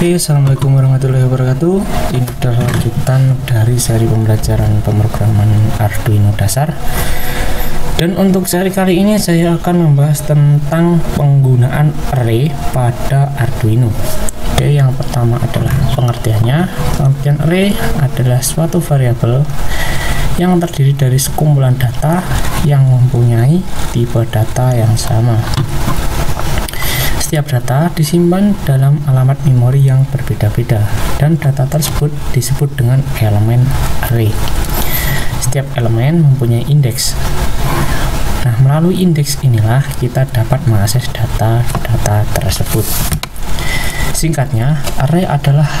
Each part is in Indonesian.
Oke, assalamualaikum warahmatullahi wabarakatuh. Ini adalah lanjutan dari seri pembelajaran pemrograman Arduino dasar. Dan untuk seri kali ini saya akan membahas tentang penggunaan array pada Arduino. Oke, yang pertama adalah pengertiannya. Pengertian array adalah suatu variabel yang terdiri dari sekumpulan data yang mempunyai tipe data yang sama. Setiap data disimpan dalam alamat memori yang berbeda-beda dan data tersebut disebut dengan elemen array. Setiap elemen mempunyai indeks. Nah, melalui indeks inilah kita dapat mengakses data-data tersebut. Singkatnya, array adalah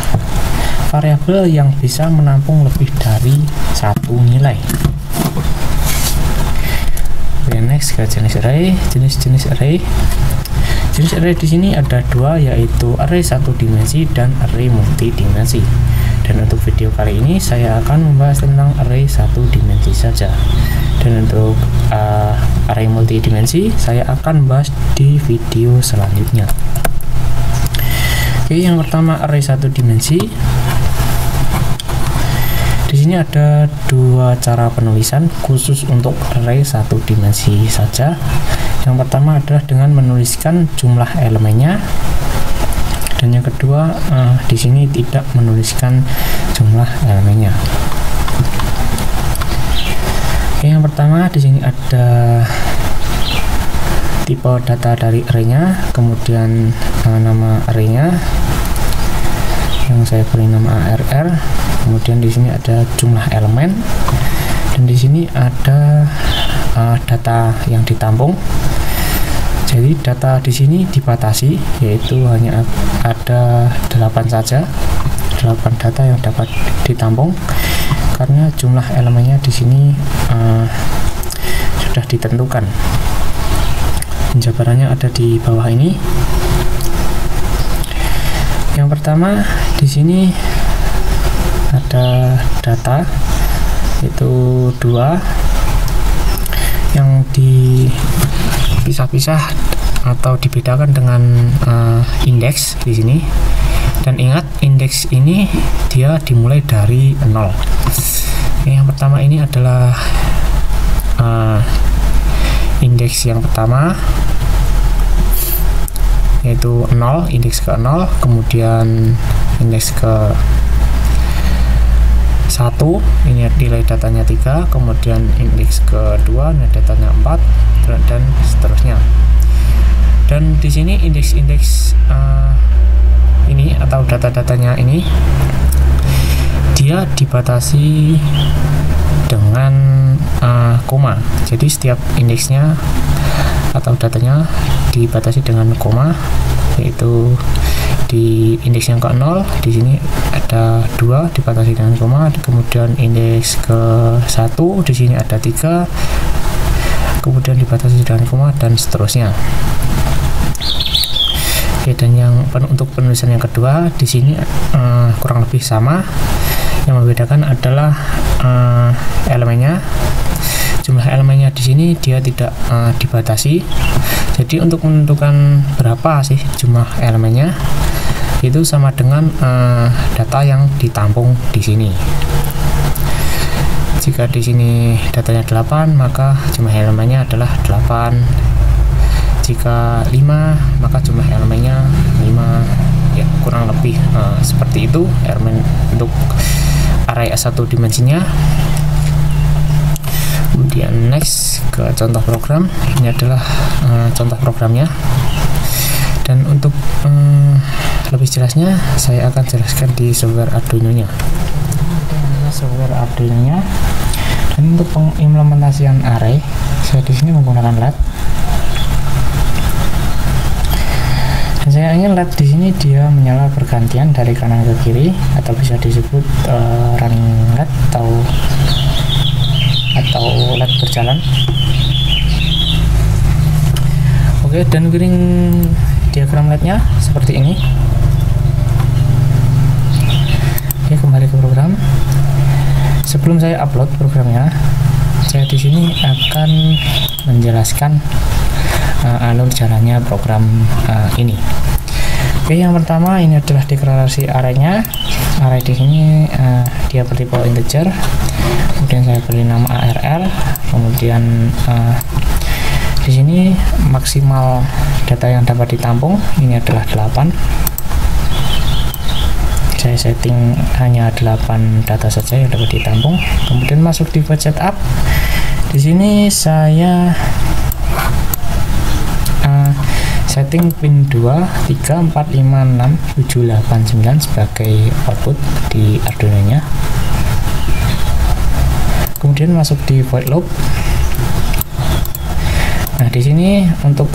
variabel yang bisa menampung lebih dari satu nilai. Oke, next ke jenis array. Jenis-jenis array. Jenis array di sini ada dua, yaitu array satu dimensi dan array multidimensi. Dan untuk video kali ini saya akan membahas tentang array satu dimensi saja. Dan untuk array multidimensi saya akan membahas di video selanjutnya. Oke, yang pertama array satu dimensi. Di sini ada dua cara penulisan khusus untuk array satu dimensi saja. Yang pertama adalah dengan menuliskan jumlah elemennya, dan yang kedua di sini tidak menuliskan jumlah elemennya. Oke, yang pertama di sini ada tipe data dari arraynya, kemudian nama arraynya yang saya beri nama ARR, kemudian di sini ada jumlah elemen, dan di sini ada data yang ditampung. Jadi data di sini dibatasi, yaitu hanya ada 8 saja, 8 data yang dapat ditampung karena jumlah elemennya di sini sudah ditentukan. Penjabarannya ada di bawah ini. Yang pertama di sini ada data, itu 2 yang dipisah-pisah atau dibedakan dengan indeks di sini. Dan ingat, indeks ini dia dimulai dari 0. Yang pertama ini adalah indeks yang pertama, yaitu 0, indeks ke 0, kemudian indeks ke 1, ini nilai datanya 3, kemudian indeks kedua nilai datanya 4, dan seterusnya. Dan di sini indeks-indeks ini atau data-datanya ini dia dibatasi dengan koma. Jadi setiap indeksnya atau datanya dibatasi dengan koma, yaitu di indeks yang ke-0 di sini ada 2 dibatasi dengan koma, kemudian indeks ke-1 di sini ada 3 kemudian dibatasi dengan koma, dan seterusnya. Oke, dan yang untuk penulisan yang kedua di sini kurang lebih sama. Yang membedakan adalah elemennya. Jumlah elemennya di sini dia tidak dibatasi. Jadi untuk menentukan berapa sih jumlah elemennya, itu sama dengan data yang ditampung di sini. Jika di sini datanya 8, maka jumlah elemennya adalah 8. Jika 5, maka jumlah elemennya 5. Ya, kurang lebih seperti itu elemen untuk array satu dimensinya. Kemudian next ke contoh program. Ini adalah contoh programnya. Dan untuk lebih jelasnya saya akan jelaskan di software Arduino-nya. Software Arduino-nya. Dan untuk pengimplementasian array, saya di sini menggunakan LED. Dan saya ingin LED di sini dia menyala bergantian dari kanan ke kiri, atau bisa disebut running LED atau LED berjalan. Oke, dan wiring diagram LED-nya seperti ini. Oke, kembali ke program. Sebelum saya upload programnya, saya di sini akan menjelaskan alur jalannya program ini. Oke, yang pertama ini adalah deklarasi arraynya. Array di sini dia bertipe integer. Kemudian saya beri nama ARR. Kemudian di sini maksimal data yang dapat ditampung ini adalah 8. Saya setting hanya 8 data saja yang dapat ditampung. Kemudian masuk di void setup. Di sini saya setting pin 2, 3, 4, 5, 6, 7, 8, 9 sebagai output di Arduino nya. Kemudian masuk di void loop. Nah, di sini untuk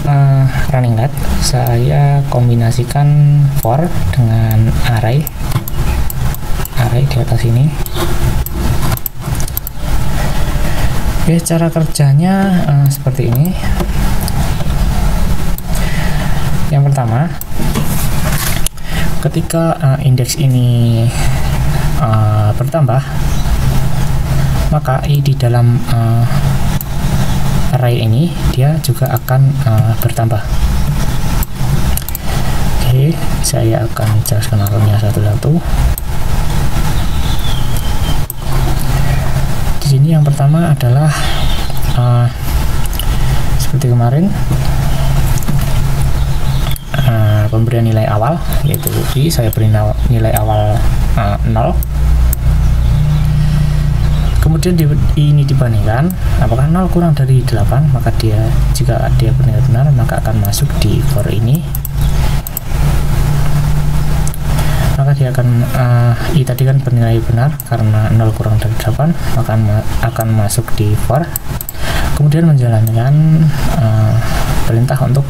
running LED saya kombinasikan for dengan array di atas ini. Oke, cara kerjanya seperti ini. Yang pertama, ketika indeks ini bertambah, maka i di dalam array ini dia juga akan bertambah. Oke, saya akan jelaskan arrownya satu-satu. Di sini yang pertama adalah seperti kemarin, pemberian nilai awal yaitu i, saya beri nilai awal 0. Kemudian ini dibandingkan apakah 0 kurang dari 8, maka jika dia benar-benar maka akan masuk di for ini. Maka dia akan i tadi kan bernilai benar karena 0 kurang dari 8, maka akan masuk di for. Kemudian menjalankan perintah untuk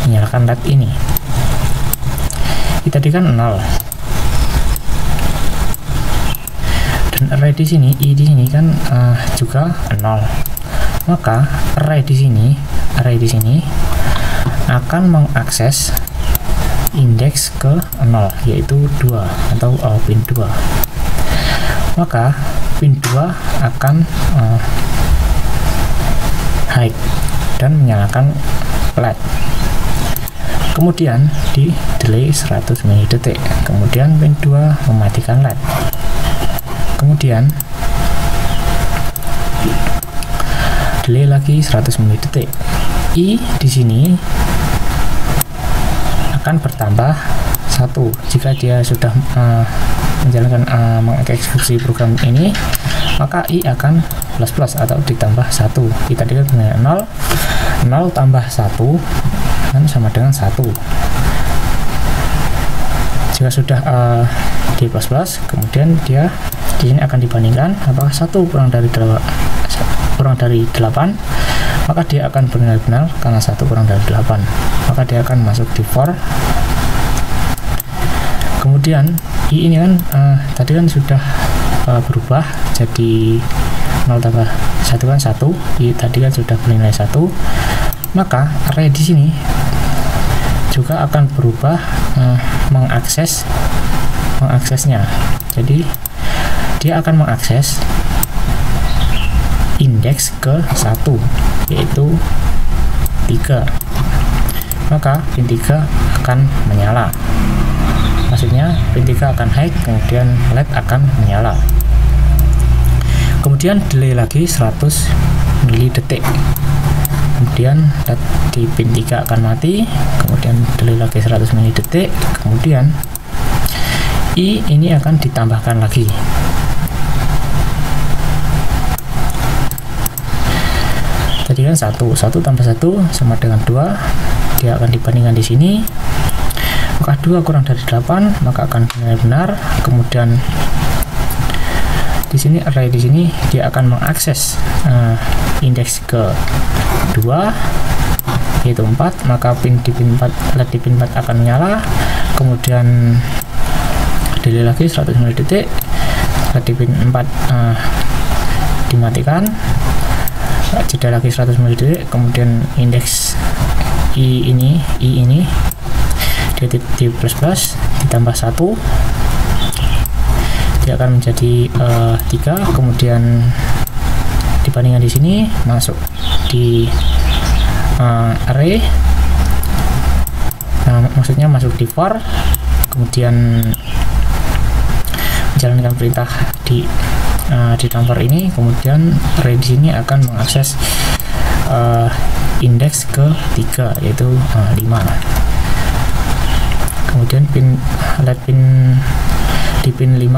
menyalakan LED ini. I tadi kan 0. Dan array di sini, i di sini kan juga 0. Maka array di sini akan mengakses indeks ke 0 yaitu 2 atau pin 2. Maka pin 2 akan high dan menyalakan LED. Kemudian di delay 100 mili detik. Kemudian pin 2 mematikan LED. Kemudian delay lagi 100 mili detik. I di sini akan bertambah 1 jika dia sudah menjalankan mengeksekusi program ini, maka i akan plus atau ditambah 1. Kita tadi kan 0 tambah 1 kan sama dengan 1. Jika sudah di plus, kemudian dia di sini akan dibandingkan apakah 1 kurang dari 8, maka dia akan benar-benar karena 1 kurang dari 8, maka dia akan masuk di for. Kemudian i ini kan tadi kan sudah berubah jadi 0 tambah 1 kan 1, i tadi kan sudah bernilai 1, maka array di sini juga akan berubah mengaksesnya. Jadi dia akan mengakses indeks ke 1 yaitu 3. Maka pin 3 akan menyala. Maksudnya pin 3 akan high, kemudian LED akan menyala. Kemudian delay lagi 100 mili detik. Kemudian LED di pin 3 akan mati, kemudian delay lagi 100 mili detik, kemudian i ini akan ditambahkan lagi. Tadi kan 1 tambah 1 sama dengan 2, dia akan dibandingkan di sini. Maka 2 kurang dari 8, maka akan benar-benar. Kemudian di sini array di sini dia akan mengakses indeks ke 2 yaitu 4, maka LED di pin 4 akan menyala. Kemudian delay lagi 100 mili detik, LED di pin 4 dimatikan, jeda lagi 100 mili detik, kemudian indeks i ini dia di plus ditambah 1, dia akan menjadi 3, kemudian dibandingkan di sini masuk di array. maksudnya masuk di for, kemudian menjalankan perintah di dalam for ini, kemudian array di sini akan mengakses indeks ke-3 yaitu 5. Kemudian LED pin di pin 5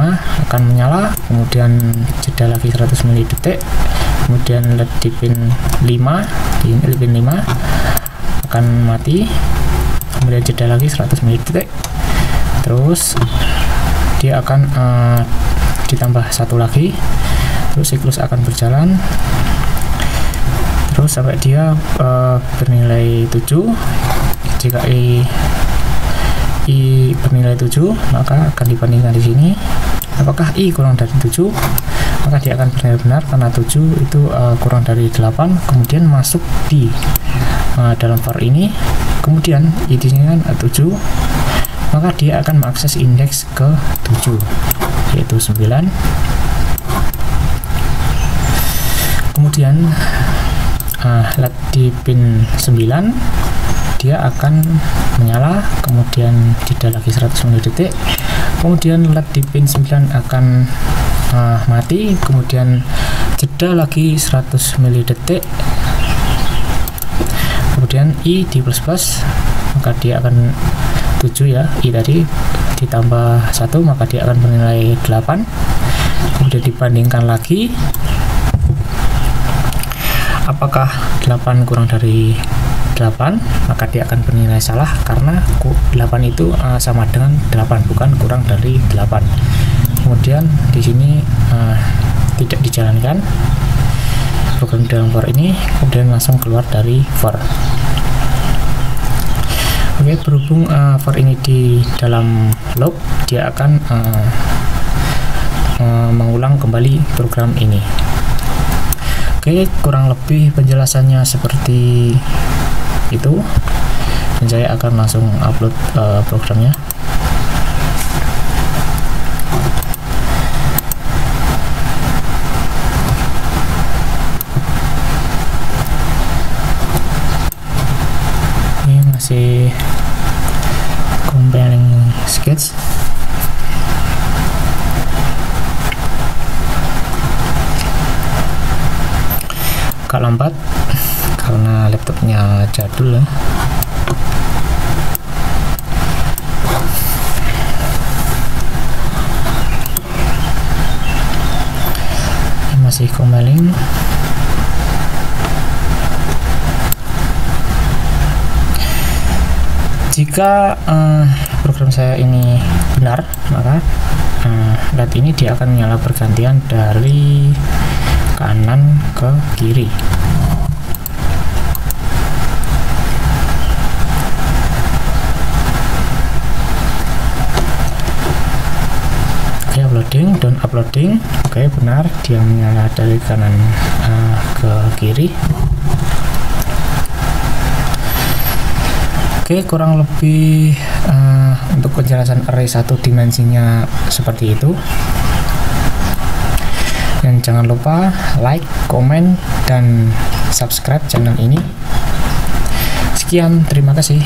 akan menyala, kemudian jeda lagi 100 mili detik, kemudian LED di pin 5 di pin 5 akan mati, kemudian jeda lagi 100 mili detik, terus dia akan ditambah satu lagi, terus siklus akan berjalan terus sampai dia bernilai 7. Jika I bernilai 7, maka akan dibandingkan di sini apakah I kurang dari 7, maka dia akan bernilai benar karena 7 itu kurang dari 8, kemudian masuk di dalam for ini, kemudian I di sini kan 7, maka dia akan mengakses indeks ke-7 yaitu 9. Kemudian LED di pin 9 dia akan menyala, kemudian jeda lagi 100 mili detik, kemudian LED di pin 9 akan mati, kemudian jeda lagi 100 mili detik, kemudian I di plus plus, maka dia akan 7 ya, I tadi ditambah 1 maka dia akan bernilai 8, kemudian dibandingkan lagi apakah 8 kurang dari 8, maka dia akan bernilai salah karena 8 itu sama dengan 8, bukan kurang dari 8. Kemudian di sini tidak dijalankan program dalam for ini, kemudian langsung keluar dari for. Oke, berhubung for ini di dalam loop, dia akan mengulang kembali program ini. Oke, kurang lebih penjelasannya seperti itu, dan saya akan langsung upload programnya. Ini masih compiling sketch. Agak lambat karena laptopnya jadul ya. Masih compiling. Jika program saya ini benar, maka LED ini dia akan menyala bergantian dari kanan ke kiri. Oke, uploading, down uploading. Oke, benar dia menyala dari kanan ke kiri. Oke, kurang lebih untuk penjelasan array 1 dimensinya seperti itu. Dan jangan lupa like, komen, dan subscribe channel ini. Sekian, terima kasih.